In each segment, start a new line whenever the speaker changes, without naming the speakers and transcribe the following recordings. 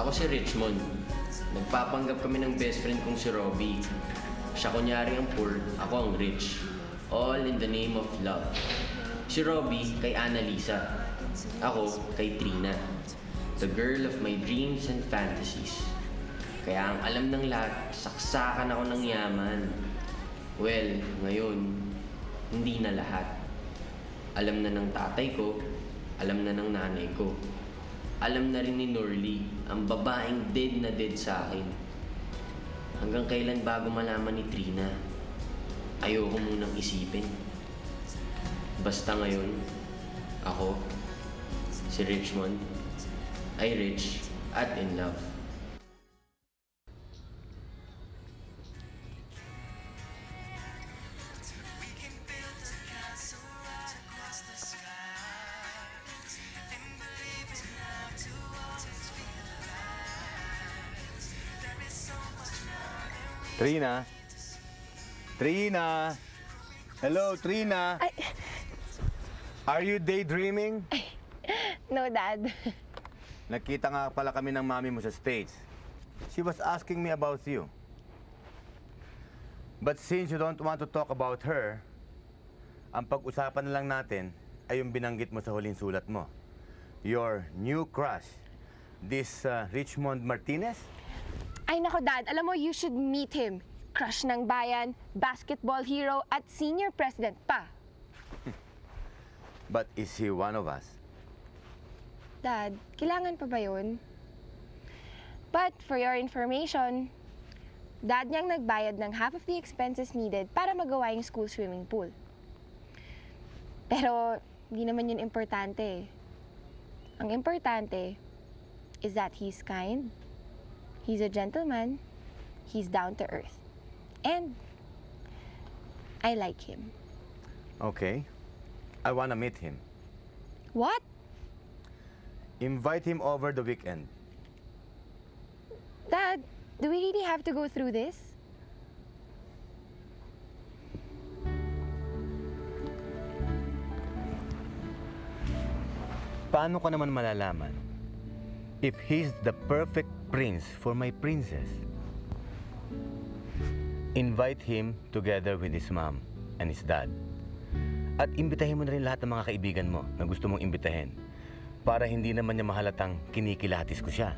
Ako si Richmond. Nagpapanggap kami ng best friend kong si Robbie. Siya kunyari ang poor, ako ang rich. All in the name of love. Si Robbie kay Annalisa. Ako kay Trina. The girl of my dreams and fantasies. Kaya ang alam ng lahat, saksakan ako ng yaman. Well, ngayon, hindi na lahat. Alam na ng tatay ko, alam na ng nanay ko. Alam na rin ni Norly, ang babaeng dead na dead sa akin. Hanggang kailan bago malaman ni Trina? Ayoko munang isipin. Basta ngayon, ako, si Richmond, ay rich at in love.
Trina? Trina? Hello, Trina?
Ay.
Are you daydreaming?
No, Dad.
Nakita nga pala kami ng mami mo sa States. She was asking me about you. But since you don't want to talk about her, ang pag-usapan na lang natin ay yung binanggit mo sa huling sulat mo. Your new crush, this Richmond Martinez?
Ay nako, Dad. Alam mo, you should meet him. Crush ng bayan, basketball hero, at senior president pa.
But is he one of us?
Dad, kailangan pa ba yun? But for your information, Dad niyang nagbayad ng half of the expenses needed para magawa yung school swimming pool. Pero, hindi naman yun importante. Ang importante is that he's kind, he's a gentleman, he's down to earth. And, I like him.
Okay. I wanna meet him.
What?
Invite him over the weekend.
Dad, do we really have to go through this?
Paano ko naman malalaman if he's the perfect prince for my princess? Invite him together with his mom and his dad. At imbitahin mo na rin lahat ng mga kaibigan mo na gusto mong imbitahin para hindi naman niya mahalatang kinikilatis ko siya.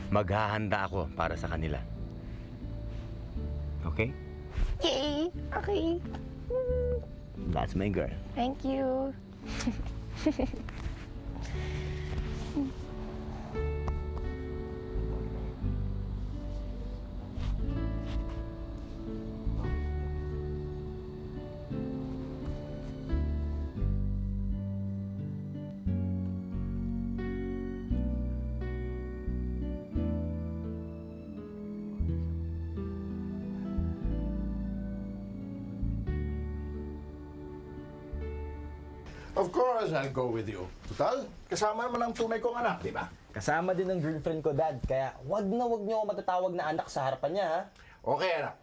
Maghahanda ako para sa kanila. Okay?
Yay! Okay.
That's my girl.
Thank you.
Of course, I'll go with you. Total, kasama naman ang tunay kong anak, di ba?
Kasama din ng girlfriend ko, Dad. Kaya wag niyo ako matatawag na anak sa harapan niya, ha?
Okay, anak.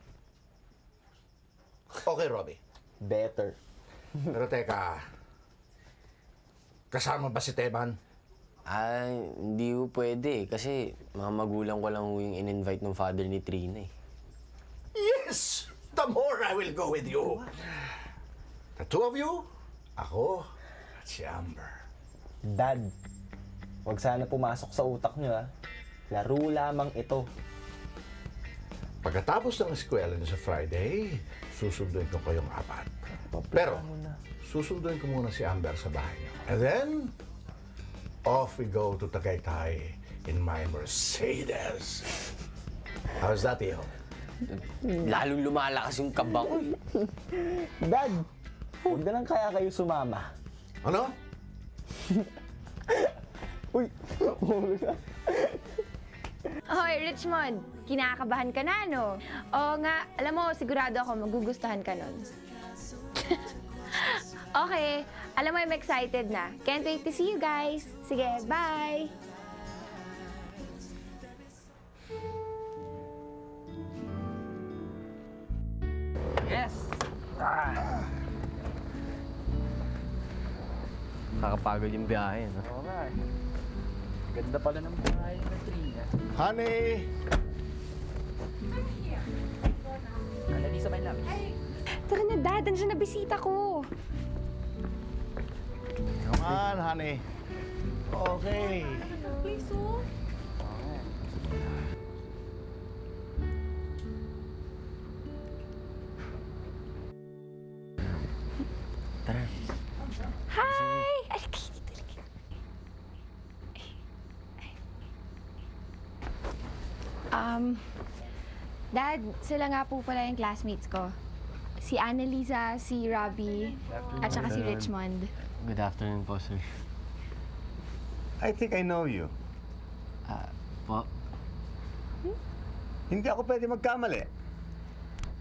Okay, Robbie.
Better.
Pero teka, kasama ba si Teban?
Ay, hindi ko pwede kasi mga magulang ko lang yung in-invite ng father ni Trina eh.
Yes! The more I will go with you. The two of you, ako at si Amber.
Dad, wag sana pumasok sa utak niyo, ha? Laro lamang ito.
Pagkatapos ng eskwela niyo sa Friday, susunduin ko kayong apat. Pero, susunduin ko muna si Amber sa bahay niyo. And then, off we go to Tagaytay in my Mercedes. How's that, Iho?
Lalong lumalakas yung kaba ko eh.
Dad, huwag na lang kaya kayo sumama.
Ano?
Uy,
Hoy, Richmond, kinakabahan ka na, no? Oo nga, alam mo, sigurado ako magugustuhan ka nun. Okay, alam mo, I'm excited na. Can't wait to see you guys. Sige, bye!
Yes! Nakakapagod yung biyahe, no?
Oo nga,
Ganda pala ng bahay ng Trina.
Honey!
Annalisa, my love.
Tara na, Dad. Andiyan na bisita ko.
Come on, honey. Okay.
Please, oh.
Tara.
Hi! Ay, dito. Dad, sila nga po pala yung classmates ko. Si Annalisa, si Robbie, at saka si Richmond.
Good afternoon po, sir.
I think I know you.
Po?
Hindi ako pwede magkamali.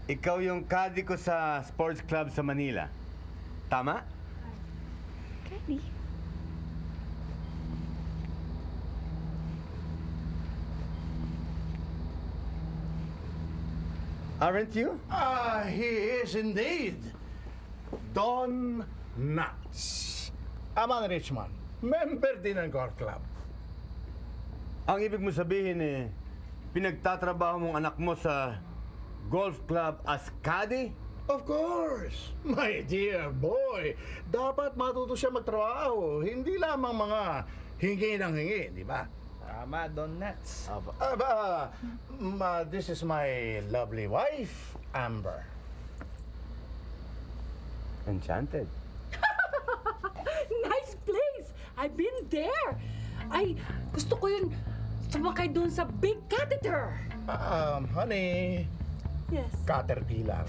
Ikaw yung caddy ko sa sports club sa Manila. Tama?
Daddy.
Aren't you?
He is indeed. Don Nuts. Ama ni Richmond. Member din ng golf club.
Ang ibig mo sabihin pinagtatrabaho mong anak mo sa golf club as caddy?
Of course, my dear boy. Dapat matuto siya magtrabaho. Hindi lamang mga hingi ng hingi, di ba?
Tama, Don Nuts.
This is my lovely wife, Amber.
Enchanted.
Nice place! I've been there! Ay, gusto ko yun sumakay doon sa big catheter.
Honey,
Yes.
Caterpillar.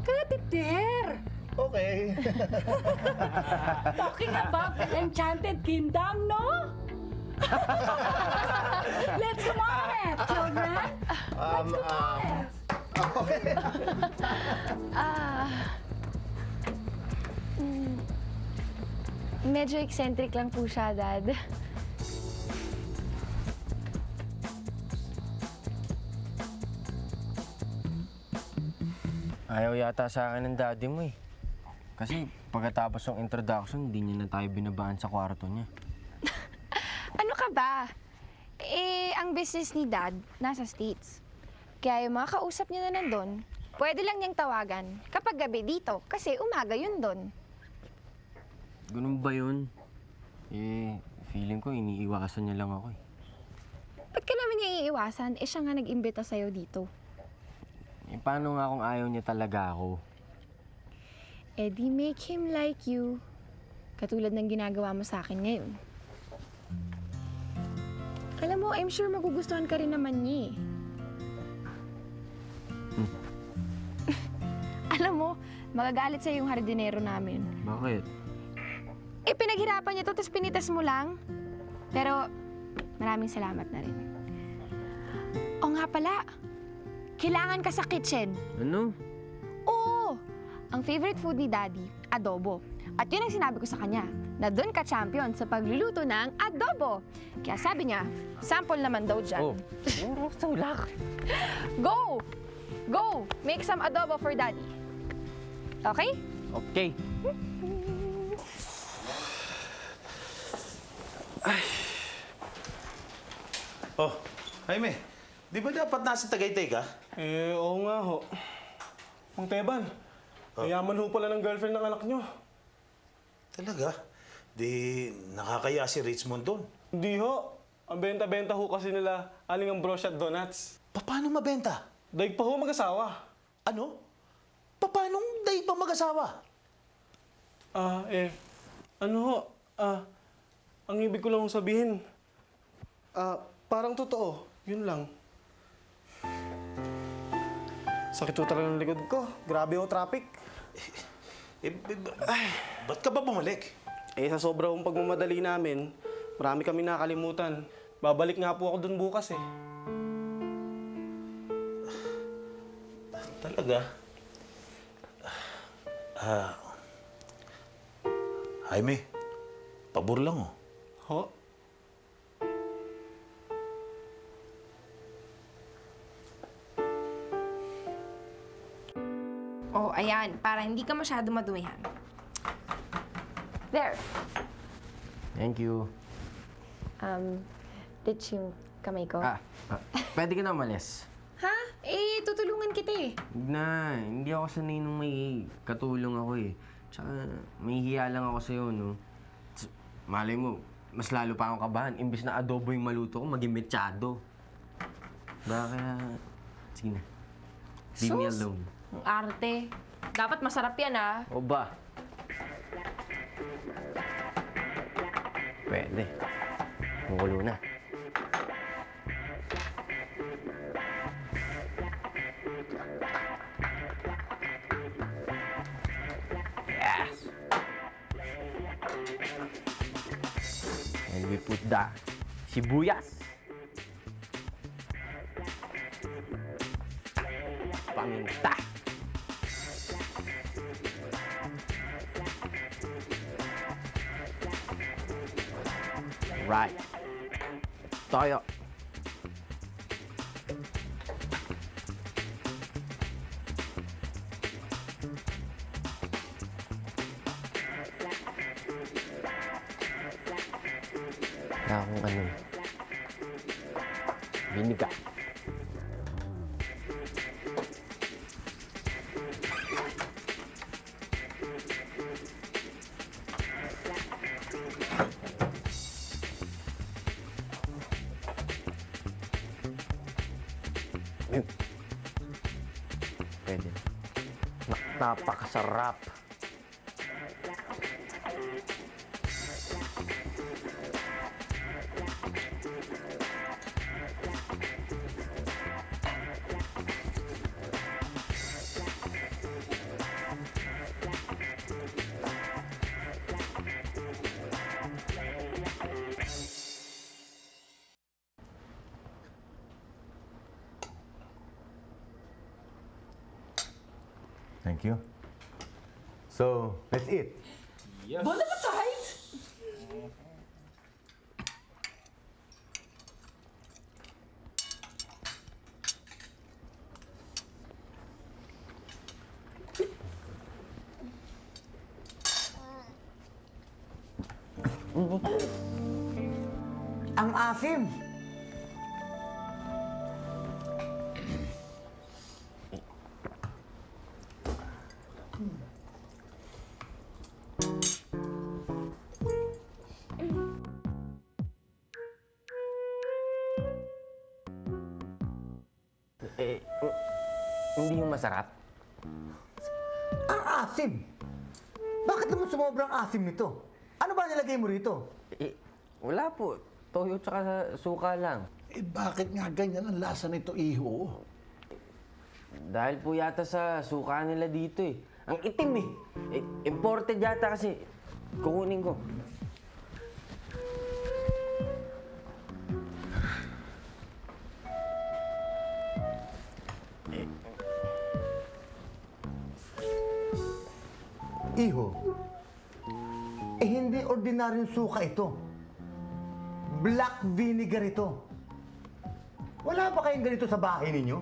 Catheter!
Okay.
Talking about the Enchanted Kingdom, no? Let's come on it, children! Let's come on it!
Medyo eccentric lang po siya, Dad.
Ayaw yata sa akin ng daddy mo eh. Kasi pagkatapos ng introduction, hindi niya na tayo binabaan sa kwarto niya.
Ano ka ba? Ang business ni Dad nasa States. Kaya yung mga kausap niya na nandun, pwede lang niyang tawagan kapag gabi dito kasi umaga yun doon.
Ganun ba yun? Feeling ko iniiwasan niya lang ako eh.
Ba't ka naman niya iiwasan? Siya nga nag-imbita sa'yo dito.
Paano nga kung ayaw niya talaga ako?
Di make him like you. Katulad ng ginagawa mo sa akin ngayon. Alam mo, I'm sure magugustuhan ka rin naman niya Alam mo, magagalit sa'yo yung hardinero namin.
Bakit?
Pinaghirapan niya to, tapos pinitas mo lang. Pero, maraming salamat na rin. O nga pala, kailangan ka sa kitchen.
Ano?
Oo! Ang favorite food ni Daddy, adobo. At yun ang sinabi ko sa kanya, na doon ka champion sa pagluluto ng adobo. Kaya sabi niya, sample naman daw dyan.
Tulak.
Go! Go! Make some adobo for Daddy. Okay?
Okay.
Oh, Jaime, di ba dapat nasa Tagaytay ka?
Oo nga ho. Mang Teban, mayaman ho pala ng girlfriend ng anak nyo.
Talaga? Di nakakaya si Richmond doon.
Hindi ho. Ang benta-benta ho kasi nila aling ang broche at donuts.
Paano mabenta?
Daig pa ho mag-asawa.
Ano? Paano day pa mag-asawa?
Ano ho? Ang ibig ko lang sabihin, parang totoo. Yun lang. Sakit ho talaga ng likod ko. Grabe ho traffic.
Ba't ka ba bumalik?
Sa sobra hong pagmamadali namin, marami kami nakalimutan. Babalik nga po ako dun bukas eh.
Talaga? Jaime, pabor lang oh.
Ho?
Oh, ayan. Para hindi ka masyado madumihan. There.
Thank you.
Rich yung kamay ko.
Pwede ka na umalis.
Ha? Eh, tutulungan kita eh.
Huwag na, hindi ako sanay nung may katulong ako eh. Tsaka, may hiya lang ako sa'yo, no? Malay mo, mas lalo pa akong kabahan. Imbis na adobo yung maluto ko, maging mechado. Kaya, sige na. Leave me alone.
Ang arte. Dapat masarap yan ah.
O ba? Pwede. Magulo na. Yes! And we put the sibuyas. Paminta. Right. Toyo. Kaya kung ano, biniga. Pwede. Napakasarap.
Thank you. So, let's eat.
Bon appetit!
Ang asim!
Hindi yung masarap.
Ang asim! Bakit naman sumobrang asim nito? Ano ba nilagay mo rito?
Wala po. Toyo tsaka suka lang.
Eh, bakit nga ganyan ang lasa nito, iho?
Dahil po yata sa suka nila dito eh. Ang itim eh. Imported yata kasi. Kukunin ko.
Iho, hindi ordinaryong suka ito. Black vinegar ito. Wala ba kayong ganito sa bahay ninyo?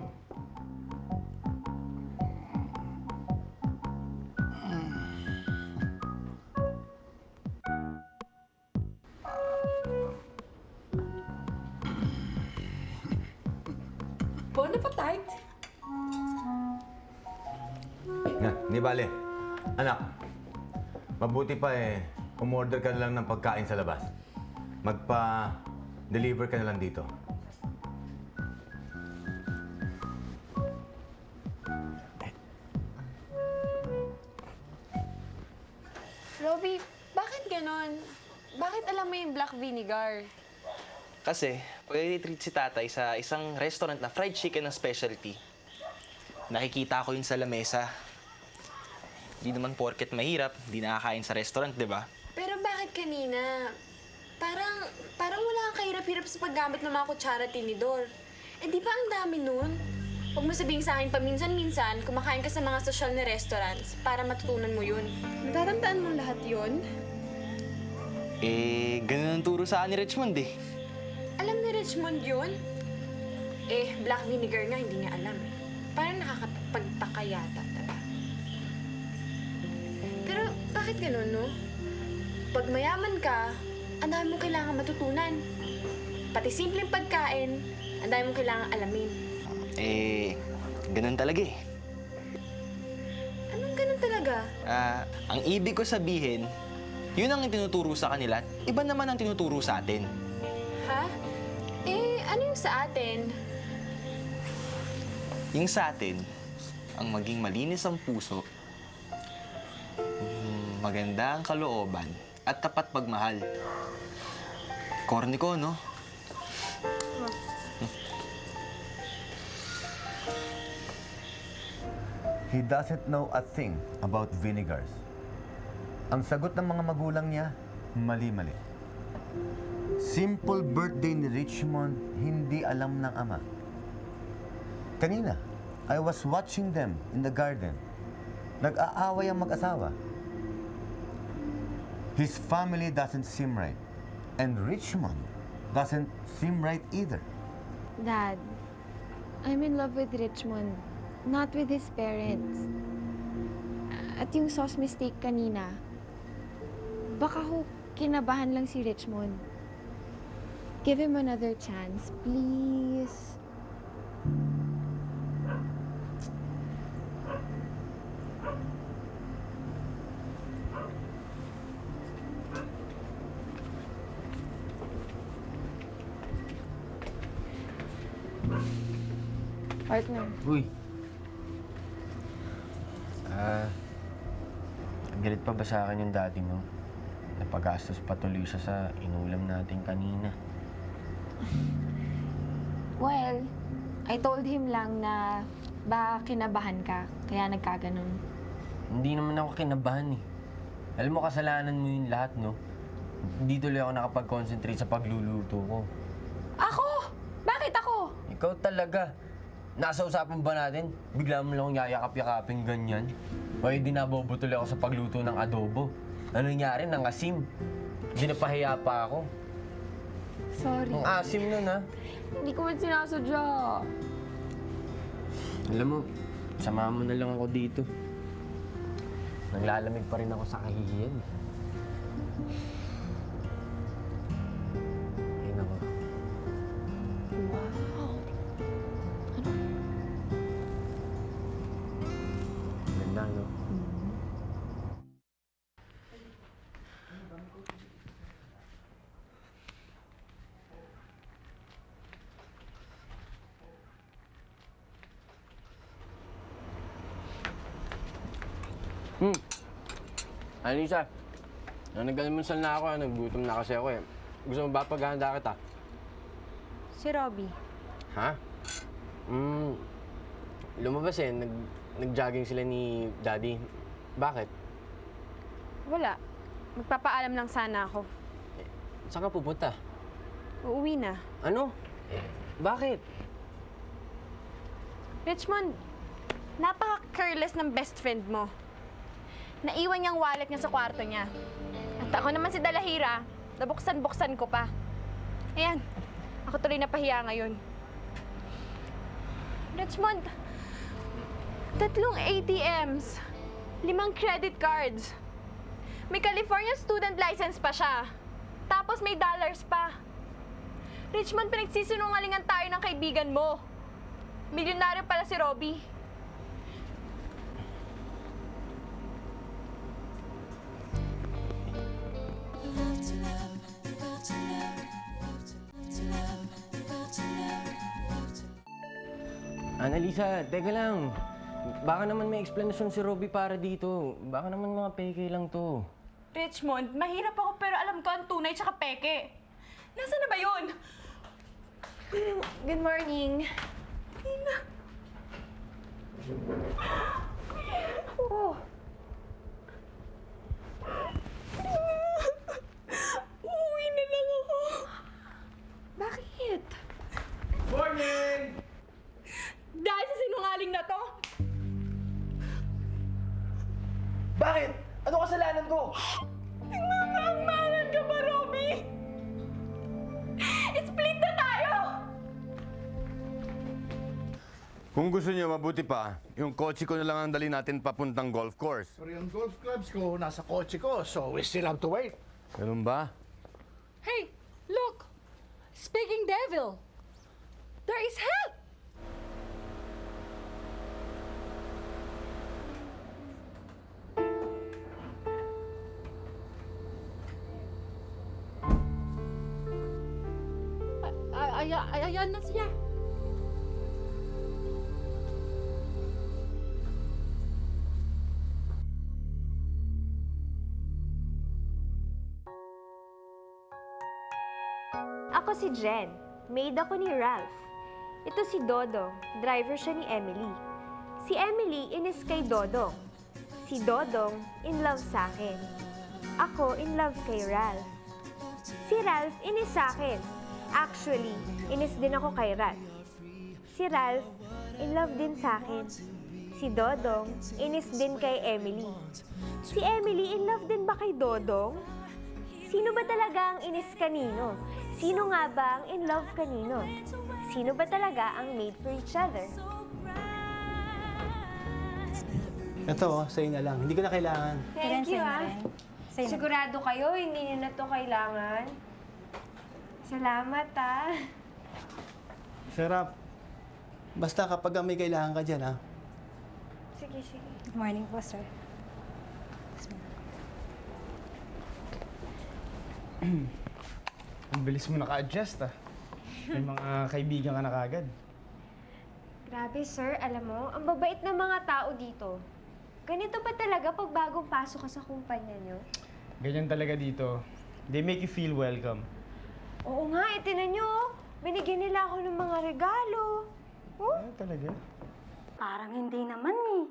Bon appetit!
Di bale. Anak, mabuti pa umorder ka na lang ng pagkain sa labas. Magpa-deliver ka na lang dito.
Robby, bakit ganon? Bakit alam mo yung black vinegar?
Kasi, pag-treat si tatay sa isang restaurant na fried chicken ng specialty. Nakikita ko yun sa lamesa. Di naman porket mahirap, di nakakain sa restaurant, di ba?
Pero bakit kanina? Parang wala kang kahirap-hirap sa paggamit ng mga kutsara at tinidor. Eh di ba ang dami nun? Huwag mo sabihin sa akin paminsan-minsan, kumakain ka sa mga social na restaurants para matutunan mo yun. Nataramdaan mo lahat yun?
Eh, ganun ang turo sa akin ni Richmond eh.
Alam ni Richmond yun? Eh, black vinegar nga, hindi niya alam eh. Parang nakakapagtaka yata, diba? Pero bakit ganun, no? Pag mayaman ka, ang dami mo kailangan matutunan. Pati simpleng pagkain, ang dami mong kailangang alamin.
Ganun talaga eh.
Anong ganun talaga?
Ang ibig ko sabihin, yun ang tinuturo sa kanila, iba naman ang tinuturo sa atin.
Ha? Ano yung sa atin?
Yung sa atin, ang maging malinis ang puso, maganda ang kalooban, at tapat pagmahal. Corny ko, no?
He doesn't know a thing about vinegars. Ang sagot ng mga magulang niya, mali-mali. Simple birthday ni Richmond, hindi alam ng ama. Kanina, I was watching them in the garden. Nag-aaway ang mag-asawa. His family doesn't seem right. And Richmond doesn't seem right either.
Dad, I'm in love with Richmond, not with his parents. At yung sauce mistake kanina, baka ho kinabahan lang si Richmond. Give him another chance, please. Partner.
Uy. Galit pa ba sa akin yung daddy mo? Napagastos patuloy siya sa inulam natin kanina.
Well, I told him lang na ba kinabahan ka, kaya nagkaganon.
Hindi naman ako kinabahan eh. Alam mo, kasalanan mo yung lahat, no? Hindi tuloy ako nakapag-concentrate sa pagluluto ko.
Ako? Bakit ako?
Ikaw talaga. Nasa usapan ba natin? Bigla mo lang akong yayakap-yakapin ganyan. O hindi nabobo tuloy ako sa pagluto ng adobo. Ano nangyari? Nangasim. Hindi napahiya pa ako.
Sorry.
Ang asim nun, ha?
Hindi ko man sinasadya.
Alam mo, samahan mo na lang ako dito. Naglalamig pa rin ako sa kahihiyan. Ay, nako.
Wow.
Ganda, no? Alisa, nag-almusal na ako, naggutom na kasi ako eh. Gusto mo ba paghahanda kita?
Si Robbie.
Ha? Lumabas eh, nag-jogging sila ni Daddy. Bakit?
Wala. Magpapaalam lang sana ako.
Saan ka pupunta?
Uuwi na.
Ano? Bakit?
Richmond, napaka-careless ng best friend mo. Naiwan niyang wallet niya sa kwarto niya. At ako naman si Dalahira, nabuksan-buksan ko pa. Ayan, ako tuloy napahiya ngayon. Richmond, 3 ATMs, 5 credit cards. May California student license pa siya. Tapos may dollars pa. Richmond, pinagsisinungalingan tayo ng kaibigan mo. Milyonaryo pala si Robbie.
Annalisa, teka lang. Baka naman may explanation si Robbie para dito. Baka naman mga peke lang to.
Richmond, mahirap ako pero alam ko ang tunay tsaka peke. Nasaan na ba yun?
Good morning.
Tina.
Oh.
Uuwi na lang ako.
Bakit?
Morning!
Dahil sa sinungaling na to,
Bakit? Ano kasalanan ko?
nagmamahal ka ba, Robbie? Split na tayo!
Kung gusto niyo mabuti pa, yung kotse ko na lang ang dali natin papuntang golf course.
Pero yung golf clubs ko, nasa kotse ko, so we still have to wait.
Ganun ba?
Hey, look! Speaking devil! There is help! Ayan na siya.
Ako si Jen. Maid ako ni Ralph. Ito si Dodong. Driver siya ni Emily. Si Emily inis kay Dodong. Si Dodong in love sa akin. Ako in love kay Ralph. Si Ralph inis sa akin. Actually, inis din ako kay Ralph. Si Ralph in love din sa akin. Si Dodong inis din kay Emily. Si Emily in love din ba kay Dodong? Sino ba talaga ang inis kanino? Sino nga ba ang in love kanino? Sino ba talaga ang made for each other?
Ito, sa'yo na lang. Hindi ko na kailangan.
Thank you, Sigurado kayo, hindi niyo na to kailangan. Salamat,
Sarap. Basta kapag may kailangan ka dyan, ha?
Sige, sige.
Good morning po, sir.
Ang bilis mo naka-adjust May mga kaibigan ka na kagad.
Grabe, sir. Alam mo, ang babait ng mga tao dito. Ganito ba talaga pag bagong pasok ka sa kumpanya niyo?
Ganyan talaga dito. They make you feel welcome.
Oo nga, itinan niyo. Binigyan nila ako ng mga regalo. Oh?
Talaga?
Parang hindi naman eh.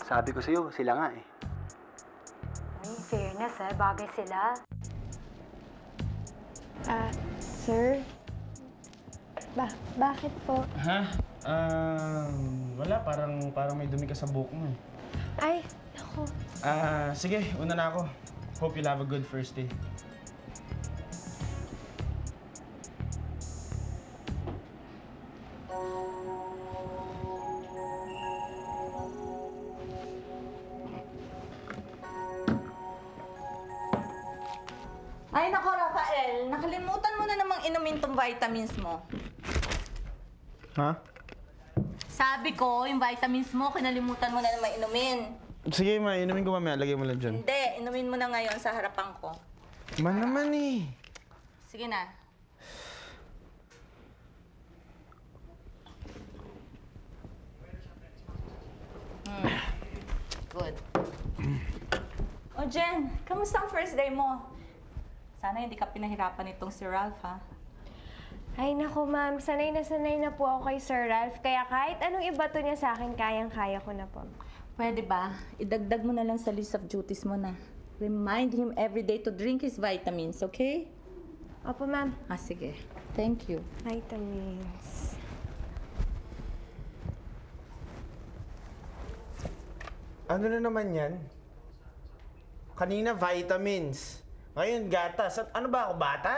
Sabi ko sa'yo, sila nga eh.
Ay, fairness bagay sila.
Sir? Bakit po?
Ha? Wala. Parang may dumi ka sa buhok mo
Ay, naku.
Sige, una na ako. Hope you'll have a good first day.
Ay, nako, Rafael. Nakalimutan mo na namang inumin tong vitamins mo.
Ha?
Sabi ko, yung vitamins mo, kinalimutan mo na namang inumin.
Sige, ma. Inumin ko mamaya. Lagay mo lang dyan.
Hindi, inumin mo na ngayon sa harapan ko.
Man naman eh.
Sige na. Good. O Jen, kamusta ang first day mo? Sana hindi ka pinahirapan itong si Ralph, ha?
Ay, naku, ma'am. Sanay na po ako kay Sir Ralph. Kaya kahit anong ibato niya sa akin, kayang-kaya ko na po.
Pwede ba? Idagdag mo na lang sa list of duties mo na. Remind him every day to drink his vitamins, okay?
Opo, ma'am.
Sige. Thank you.
Vitamins.
Ano na naman yan? Kanina vitamins. Ngayon gatas. Ano ba ako, bata?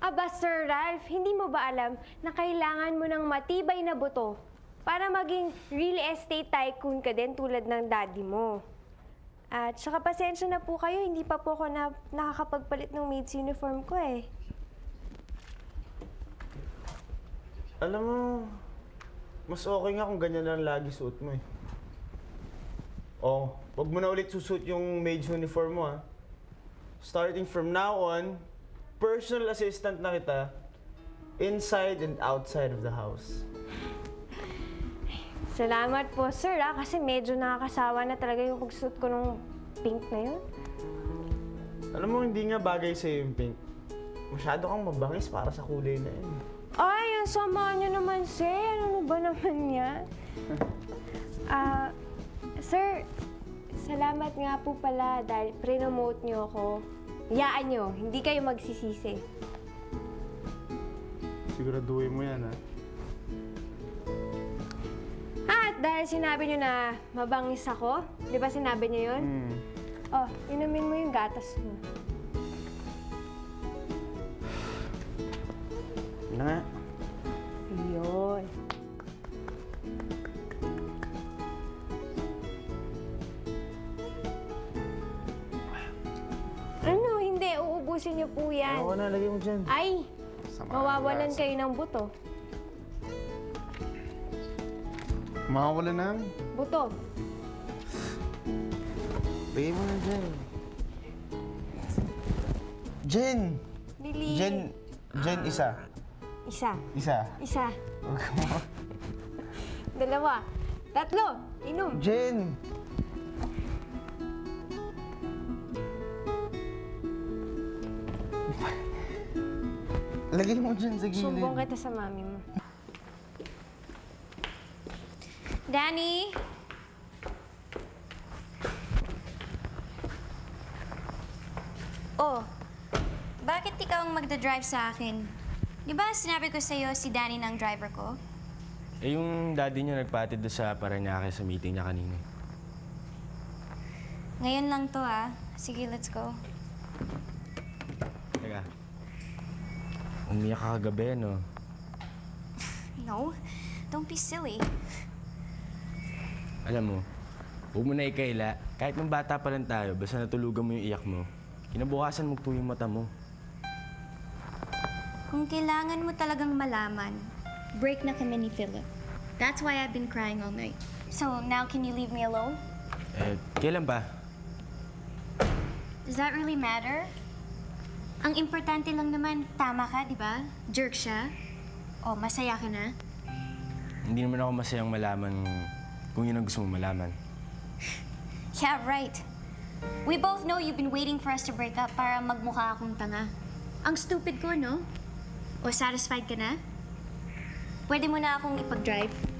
Aba, Sir Ralph, hindi mo ba alam na kailangan mo ng matibay na buto para maging real estate tycoon ka din tulad ng daddy mo? At saka pasensya na po kayo, hindi pa po ako nakakapagpalit ng maid's uniform ko eh.
Alam mo, mas okay nga kung ganyan lang lagi suot mo eh. Oh, wag mo na ulit susuot yung maid's uniform mo ha. Starting from now on, personal assistant na kita inside and outside of the house.
Salamat po, sir, kasi medyo nakakasawa na talaga yung pagsuot ko ng pink na yun.
Alam mo, hindi nga bagay sa'yo yung pink. Masyado kang mabangis para sa kulay na yun.
Ay, ang sama niyo naman, sir. Ano ba naman yan? Sir, salamat nga po pala dahil pre-nomote niyo ako. Hayaan niyo, hindi kayo magsisisi.
Siguraduhin mo yan, ha?
At dahil sinabi niyo na mabangis ako, di ba sinabi niyo yun? Oh, inumin mo yung gatas mo.
Na nga.
Yun.
Ayusin niyo po yan.
Ako na, lagay mo dyan.
Ay! Mawawalan kayo ng buto.
Makawala na.
Buto.
Lagay mo na dyan. Jen!
Bili.
Jen, isa.
Isa.
Isa.
Isa. Dalawa. Tatlo. Inom.
Jen! Lagay mo dyan sa gilid.
Sumbong kita sa mami mo.
Danny? Oh, bakit ikaw ang magdadrive sa akin? Di ba sinabi ko sa'yo si Danny ng driver ko?
Eh, yung daddy niyo nagpatid doon sa Parañaque sa meeting niya kanina.
Ngayon lang to ah. Sige, let's go.
Teka. Umiyak ka kagabi, no?
No, don't be silly.
Alam mo, huwag mo na ikaila. Kahit nung bata pa lang tayo, basta natulugan mo yung iyak mo, kinabukasan mo po yung mata mo.
Kung kailangan mo talagang malaman, break na kami ni Philip. That's why I've been crying all night. So, now can you leave me alone?
Eh, kailan ba?
Does that really matter? Ang importante lang naman, tama ka, di ba? Jerk siya. O, masaya ka na?
Hindi naman ako masayang malaman kung yun ang gusto mong malaman.
Yeah, right. We both know you've been waiting for us to break up para magmukha akong tanga. Ang stupid ko, no? O, satisfied ka na? Pwede mo na akong ipag-drive?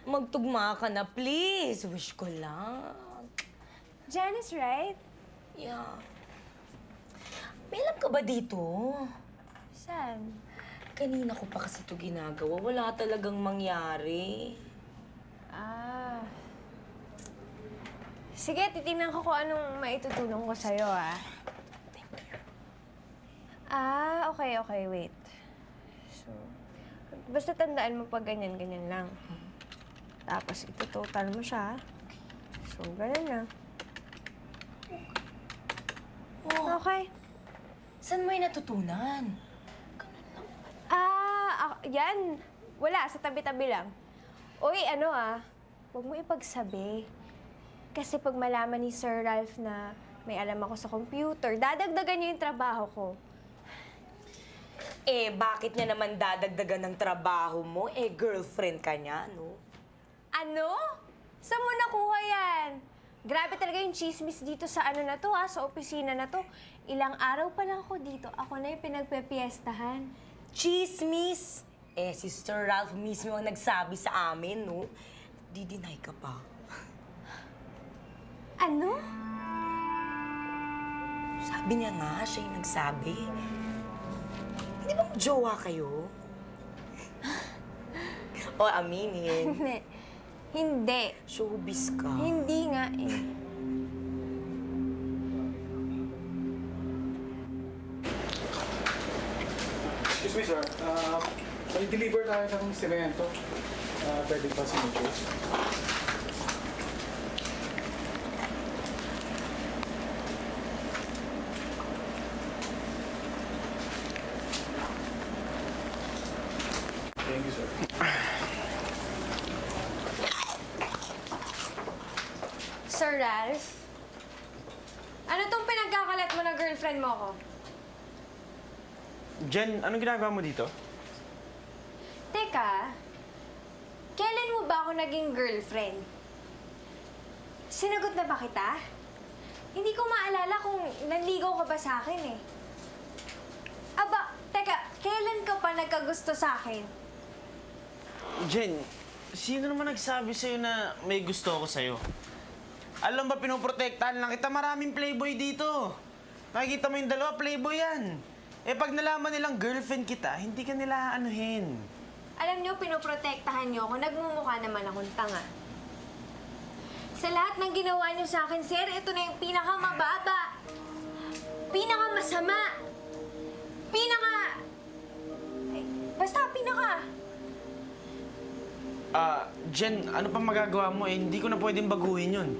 Magtugma ka na, please. Wish ko lang.
Janice, right?
Yeah. May alam ka ba dito?
Saan?
Kanina ko pa kasi ito ginagawa. Wala talagang mangyari.
Ah. Sige, titingnan ko kung anong maitutulong ko sa'yo, ah. Ah, okay, wait. So, basta tandaan mo pag ganyan-ganyan lang. Tapos ito-total mo siya. So, ganun na.
Oh,
Okay.
saan mo yung natutunan?
Yan. Wala, sa tabi-tabi lang. Uy, huwag mo ipagsabi. Kasi pag malaman ni Sir Ralph na may alam ako sa computer, dadagdagan niya yung trabaho ko.
Eh, bakit niya naman dadagdagan ng trabaho mo? Eh, girlfriend ka niya, no?
Ano? Saan mo nakuha yan? Grabe talaga yung chismis dito sa sa opisina na to. Ilang araw pa lang ako dito. Ako na yung pinagpepiestahan.
Chismis! Eh, si Sir Ralph mismo ang nagsabi sa amin, no? Di-deny ka pa.
Ano?
Sabi niya nga, siya yung nagsabi. Hindi ba jowa kayo? O, aminin.
Hindi.
Showbiz ka.
Hindi nga eh.
Excuse me, sir. May deliver tayo ng semento. Pwede pa signature. Thank you, sir.
Sir Ralph? Ano tong pinagkakalat mo ng girlfriend mo ko?
Jen, anong ginagawa mo dito?
Teka, kailan mo ba ako naging girlfriend? Sinagot na ba kita? Hindi ko maalala kung nanligaw ka ba sa akin eh. Aba, teka, kailan ka pa nagkagusto sa akin?
Jen, sino naman nagsabi sa'yo na may gusto ako sa'yo? Alam ba, pinoprotektahan lang kita. Maraming playboy dito. Nakikita mo yung dalawa, playboy yan. Eh, pag nalaman nilang girlfriend kita, hindi ka nila aanuhin.
Alam niyo, pinoprotektahan niyo ako. Nagmumukha naman akong tanga. Sa lahat ng ginawa niyo sa akin, sir, ito na yung pinakamababa
Pinakamasama! Basta pinaka!
Jen, ano pa magagawa mo? Hindi ko na pwedeng baguhin yun.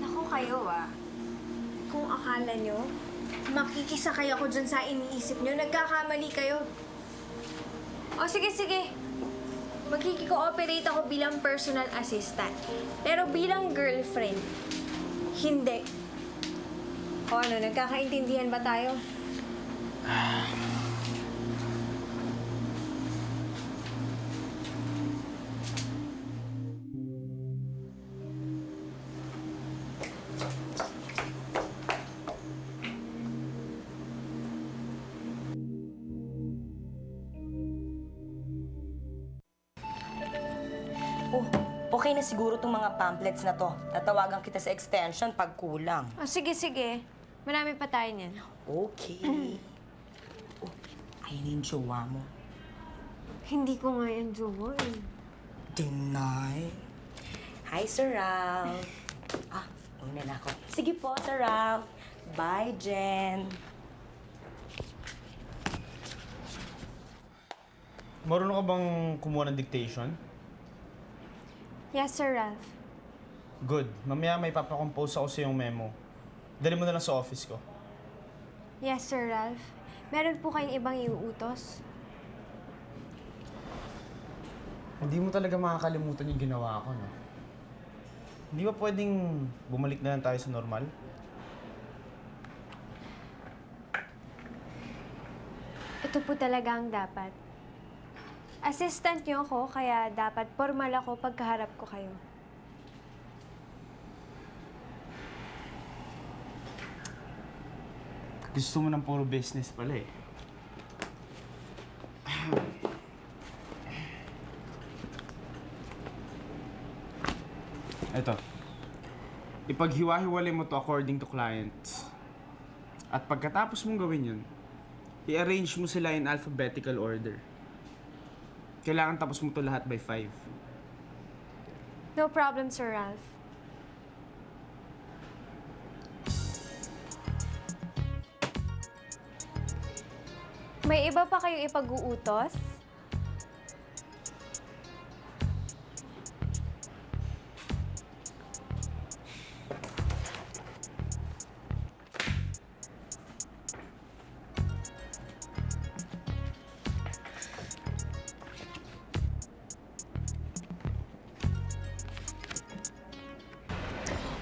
Naku kayo Kung akala nyo, makikisakay ako dyan sa iniisip nyo, nagkakamali kayo. O sige. Magkiki-cooperate ako bilang personal assistant. Pero bilang girlfriend, hindi. O ano, nagkakaintindihan ba tayo?
Oh, okay na siguro tong mga pamphlets na to. Tatawagan kita sa extension pag kulang.
O sige. Marami pa tayo niyan.
Okay. Oh, ayun yung jowa mo.
Hindi ko nga yung jowa
Deny. Hi, Sir Ralph. Una na ako. Sige po, Sir Ralph. Bye, Jen.
Marunong ka bang kumuha ng dictation?
Yes, Sir Ralph.
Good. Mamaya may papakompose ako sa iyong memo. Dali mo na lang sa office ko.
Yes, Sir Ralph. Meron po kayong ibang iuutos?
Hindi mo talaga makakalimutan yung ginawa ko, no? Hindi ba pwedeng bumalik na lang tayo sa normal?
Ito po talaga ang dapat. Assistant niyo ako, kaya dapat formal ako pagkaharap ko kayo.
Gusto mo ng puro business pala eh. Ito. Ipaghiwa-hiwalay mo to according to clients. At pagkatapos mong gawin yun, i-arrange mo sila in alphabetical order. Kailangan tapos mo to lahat by 5.
No problem, Sir Ralph. May iba pa kayong ipag-uutos?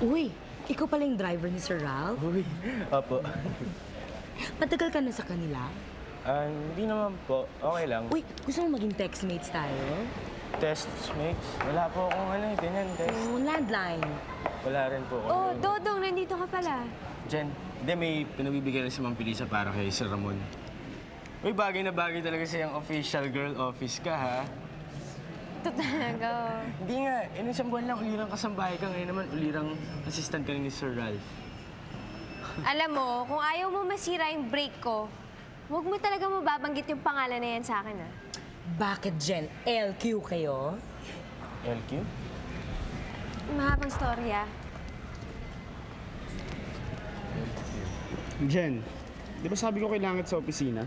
Uy, ikaw pala yung driver ni Sir Ralph?
Uy, opo.
Matagal ka na sa kanila?
Hindi naman po. Okay lang.
Uy, gusto mo maging textmates tayo?
Testmates? Wala po akong ganyan, test.
Oh, landline.
Wala rin po.
Oh, Dodong, nandito ka pala.
Jen, hindi, may pinabibigyan na si Ma'am Pilisa para kay Sir Ramon. Uy, bagay na bagay talaga siyang official girl office ka, ha?
Ito talaga.
Hindi nga, isang buwan lang ulirang kasambahay ka. Ngayon naman, ulirang assistant ka ni Sir Ralph.
Alam mo, kung ayaw mo masira yung break ko, huwag mo talaga mababanggit yung pangalan na yan sa akin, ah.
Bakit, Jen? LQ kayo?
LQ?
Mahabang storya.
Jen, di ba sabi ko kailangan sa opisina?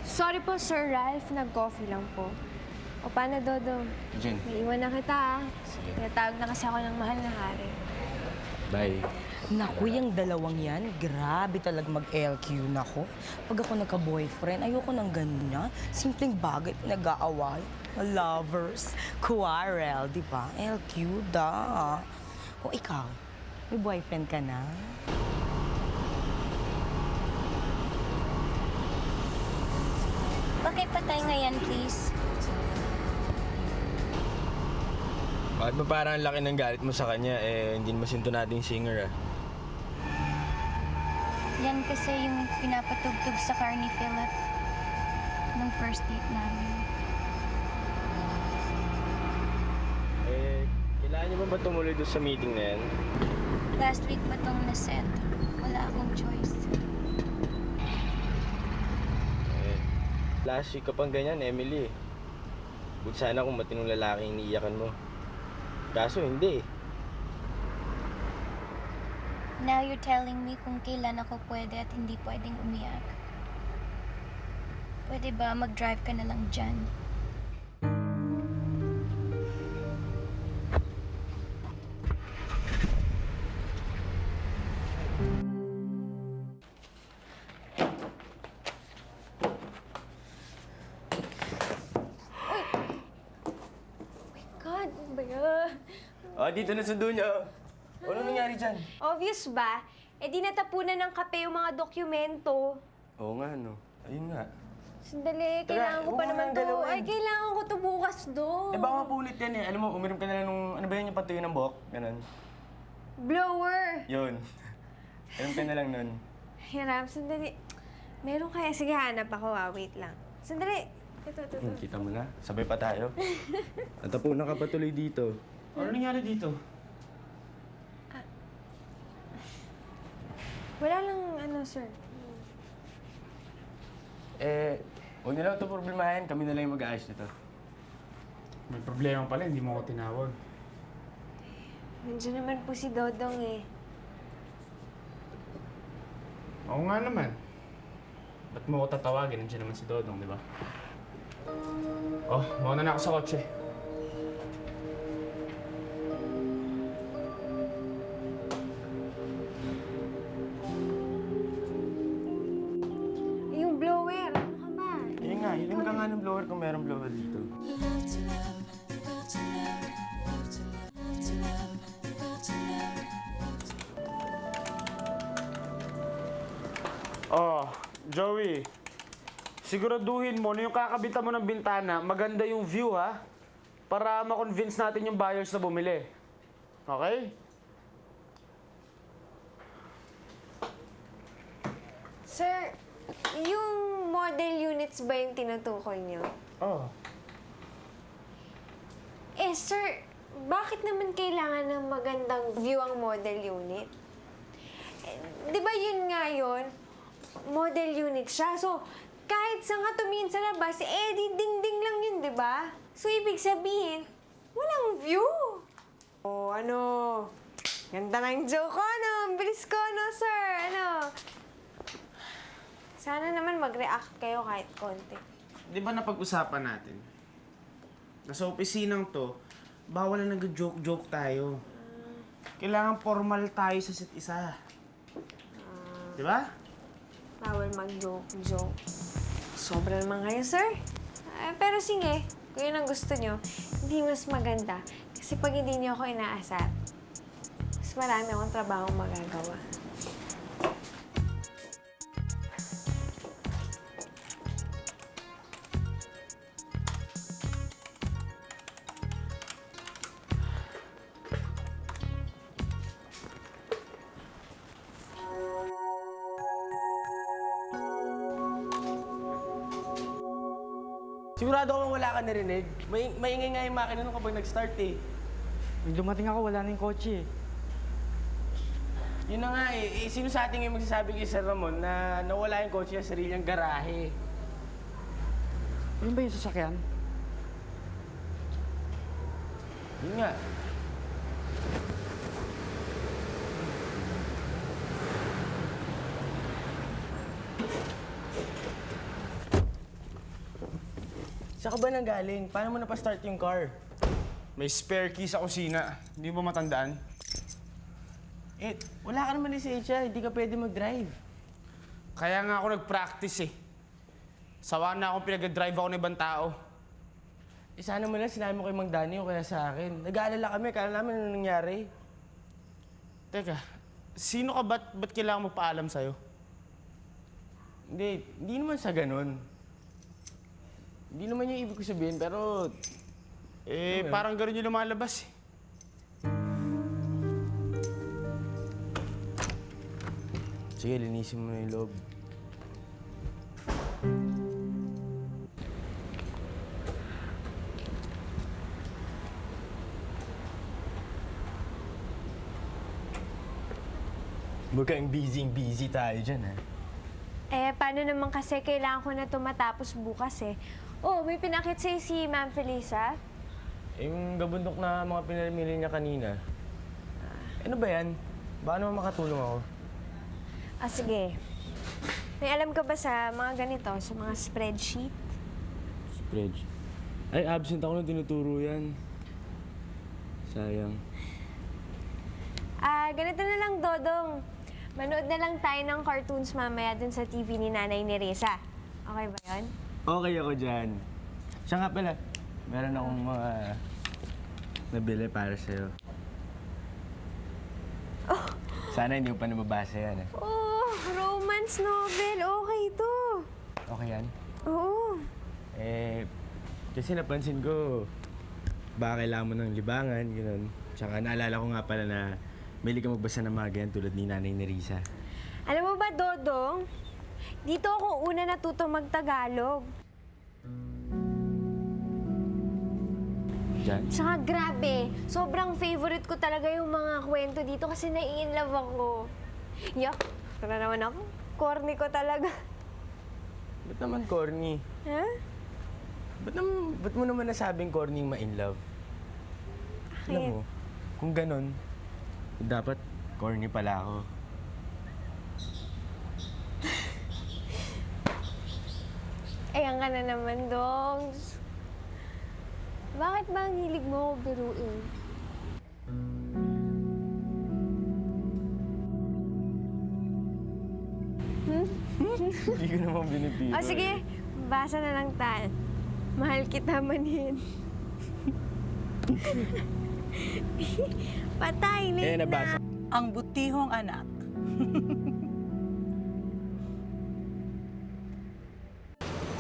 Sorry po, Sir Ralph. Nag-coffee lang po. O paano, Dodong?
Jen.
May iwan na kita, ah. Tinatawag na kasi ako ng mahal na hari.
Bye.
Naku, yung dalawang yan, grabe talaga mag-LQ na ko. Pag ako nagka-boyfriend, ayoko ng ganyan. Simpleng bagay, nag-aaway. Lovers, quarrel, di ba? LQ, da. O ikaw, may boyfriend ka na?
Pakipatay ngayon, please.
Bakit ba parang ang laki ng galit mo sa kanya, hindi mo sinto nating singer, ah?
Yan kasi yung pinapatugtog sa car ni Philip nung first date namin.
Kailangan niyo ba tumuloy doon sa meeting na yan?
Last week pa tong naset. Wala akong choice.
Last week ka pang ganyan, Emily. Buti sana kung matinong lalaki iniiyakan mo. Kaso hindi.
Now you're telling me kung kailan ako pwede at hindi pwedeng umiyak. Pwede ba mag-drive ka na lang dyan?
God, ano ba yan?
Oh, dito na sundo niya. Ano nangyari dyan?
Obvious ba? Eh di natapunan ng kape yung mga dokumento.
Oo nga, no. Ayun nga.
Sandali,
Tara,
kailangan ko
huwag
pa
mo
naman
nang
to.
galawin.
Ay, kailangan ko to bukas doon.
Eh, baka mapulit yan eh. Alam mo, uminom ka na lang nung, ano ba yun yung patuyo ng buhok? Ganun.
Blower!
Yun. Uminom ka na lang nun.
Hiram, sandali. Meron kaya? Sige, hanap ako. Wait lang. Sandali. Ito.
Kita mo na. Sabay pa tayo. Natapunan ka pa tuloy dito.
Ano nangyari dito?
Wala lang, sir.
Eh, huwag na lang ito problemahin. Kami na lang yung mag-aayos nito.
May problema pala, hindi mo ako tinawag.
Nandiyan naman po si Dodong eh.
Oo nga naman. Ba't mo ako tatawagin? Nandiyan naman si Dodong, di ba? Oh, mauna na ako sa kotse.
Yung blower, ano ka ba?
Yun nga, hilim ka nga ng blower kung mayroong blower dito.
Oh, Joey. Siguraduhin mo na yung kakabitan mo ng bintana, maganda yung view, ha? Para ma-convince natin yung buyers na bumili. Okay?
Sir, yung model units ba yung tinutukoy niyo?
Oh.
Eh, sir, bakit naman kailangan ng magandang view ang model unit? Eh, di ba yun nga yun? Model unit siya. So, kahit saan ka tumingin sa labas, eh, di dingding lang yun, di ba? So, ibig sabihin, walang view. Oh, ano? Ganda ng joke ko, ano? Ang bilis ko, no, sir? Ano? Sana naman mag-react kayo kahit konti.
Di ba napag-usapan natin? Nasa opisinang to, bawal na nag-joke-joke tayo. Kailangan formal tayo sa isa't isa. Di ba?
Bawal mag-joke-joke. Sobra naman kayo, sir. Pero sige, kung yun ang gusto nyo, hindi mas maganda. Kasi pag hindi nyo ako inaasar, mas marami akong trabaho magagawa.
Sigurado kung wala ka narinig. Maingay nga yung makina nung kapag nag-start eh.
Nung dumating ako, wala na yung kotse.
Yun na nga eh. Sino sa ating yung magsasabi kay Sir Ramon na nawala yung kotse sa sarili niyang garahe?
Yun ba yung sasakyan?
Yun nga. Saan ka ba nanggaling? Paano mo napastart yung car?
May spare key sa kusina. Hindi mo matandaan?
Eh, wala ka naman lisensya. Hindi ka pwede mag-drive.
Kaya nga ako nag-practice eh. Sawa na akong pinag-drive ako ng ibang tao.
Eh, sana mo lang sinabi mo kay Mang Danny o kaya sa akin. Nag-aalala kami. Kala namin ano nangyari.
Teka, sino ka ba't kailangan magpaalam sa'yo?
Hindi naman sa ganun. Hindi naman yung ibig ko sabihin, pero...
Parang ganun yung lumalabas eh.
Sige, linisin mo na yung loob. Mukhang busy tayo dyan, ha?
Paano naman kasi kailangan ko na ito matapos bukas eh. Oh, may pinakit sa'yo si Ma'am Felisa?
Yung gabundok na mga pinamili niya kanina. Ano ba yan? Baka naman makatulong ako.
Sige. May alam ka ba sa mga ganito, sa mga spreadsheet?
Spreadsheet? Ay, absent ako nung tinuturo yan. Sayang.
Ganito na lang, Dodong. Manood na lang tayo ng cartoons mamaya dun sa TV ni Nanay ni Reza. Okay ba yun?
Okay ako dyan. Siya nga pala, meron akong mga nabili para sa'yo. Sana hindi mo pa nababasa yan eh.
Oh, romance novel. Okay to.
Okay yan?
Oo.
Kasi napansin ko, baka kailangan mo ng libangan, gano'n. Tsaka naalala ko nga pala na mahilig ka magbasa ng mga ganyan tulad ni Nanay ni Risa.
Alam mo ba, Dodong? Dito ako una natuto mag-Tagalog.
Diyan?
Tsaka grabe, sobrang favorite ko talaga yung mga kwento dito kasi nai-inlove ako. Yak, tara naman ako. Corny ko talaga.
Ba't naman corny?
Ha?
Ba't mo naman nasabing corny yung ma-inlove? Alam mo, kung ganun, dapat corny pala ako.
Ayan ka na naman, Dongs. Bakit ba ang hilig mo ako biruin?
Hindi ko naman binibiro.
Sige, basa na lang tayo. Mahal kita manin. Patay, late
nabasa.
Ang butihong anak.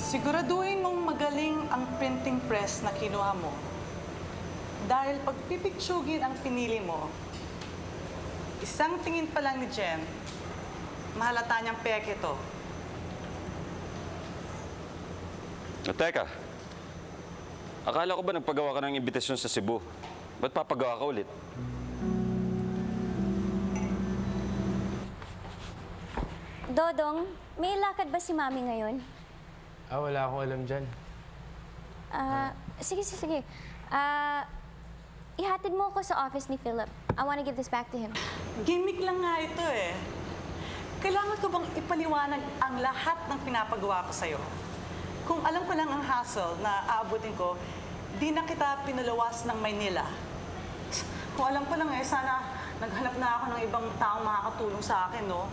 Siguraduhin mong magaling ang printing press na kinuha mo. Dahil pag pipiktsugin ang pinili mo, isang tingin pa lang ni Jen, mahalata niyang peke to.
Teka, akala ko ba nagpagawa ka ng imbitasyon sa Cebu? Ba't papagawa ka ulit?
Dodong, may lakad ba si Mami ngayon?
Wala akong alam dyan.
Sige. Ihatid mo ako sa office ni Philip. I want to give this back to him.
Gimmick lang nga ito eh. Kailangan ko bang ipaliwanag ang lahat ng pinapagawa ko sa'yo? Kung alam ko lang ang hassle na aabutin ko, di na kita pinalawas ng Maynila. Kung alam ko lang sana naghanap na ako ng ibang taong makakatulong sa akin, no?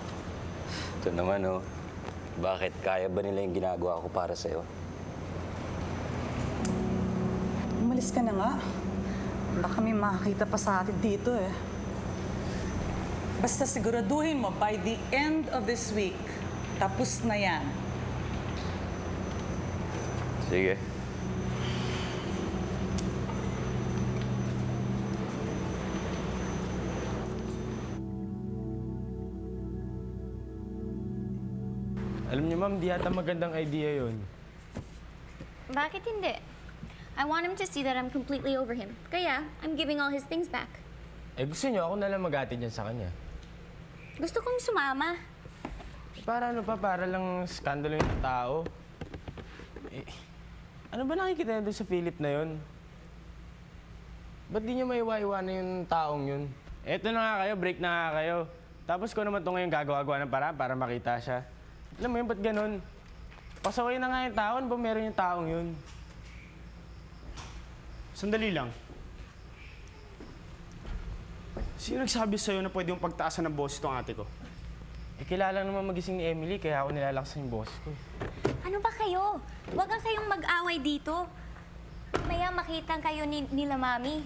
Ito naman, oh. Bakit? Kaya ba nila yung ginagawa ko para sa'yo?
Umalis ka na nga. Baka may makakita pa sa atin dito eh. Basta siguraduhin mo, by the end of this week, tapos na yan.
Sige.
Alam niyo, ma'am, di yata magandang idea yun.
Bakit hindi? I want him to see that I'm completely over him. Kaya, I'm giving all his things back.
Gusto niyo, ako na lang mag-atid yan sa kanya.
Gusto kong sumama.
Para ano pa, para lang skandalo yung tao. Ano ba nakikita niyo doon sa Philip na yun? Ba't di niyo maiwa-iwanan yung taong yun? Eto na nga kayo, break na nga kayo. Tapos ko naman ito ngayon gagawa-gawa ng paraan para makita siya. Alam mo yun, ba't ganun? Pasaway na nga yung taon, ba meron yung taong yun?
Sandali lang. Sino nagsabi sa'yo na pwede mong pagtaasan ng boss itong ate ko?
Kilala naman magising ni Emily, kaya ako nilalaksan yung boss ko.
Ano ba kayo? Huwag kang kayong mag-away dito. Maya makita kayo nila Mami.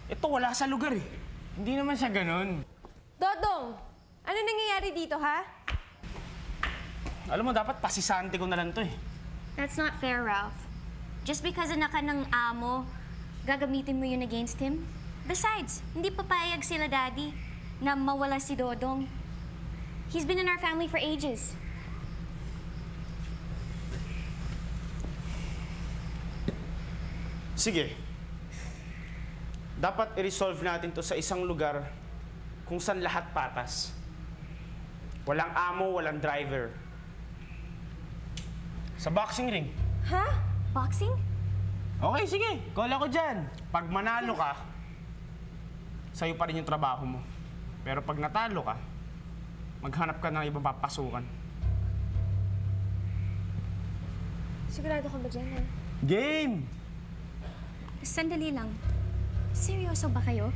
Ito, wala sa lugar eh. Hindi naman siya ganun.
Dodong! Ano nangyayari dito, ha?
Alam mo, dapat pasisante ko na lang to eh.
That's not fair, Ralph. Just because anak ka ng amo, gagamitin mo yun against him? Besides, hindi papayag sila Daddy na mawala si Dodong. He's been in our family for ages.
Sige. Dapat i-resolve natin to sa isang lugar kung saan lahat patas. Walang amo, walang driver. Sa boxing ring.
Ha?
Boxing?
Okay, sige. Call ako dyan. Pag manalo ka, sa'yo pa rin yung trabaho mo.
Pero pag natalo ka, maghanap ka ng ibang papasukan.
Sigurado ka ba dyan, ha?
Game!
Sandali lang. Seryoso ba kayo?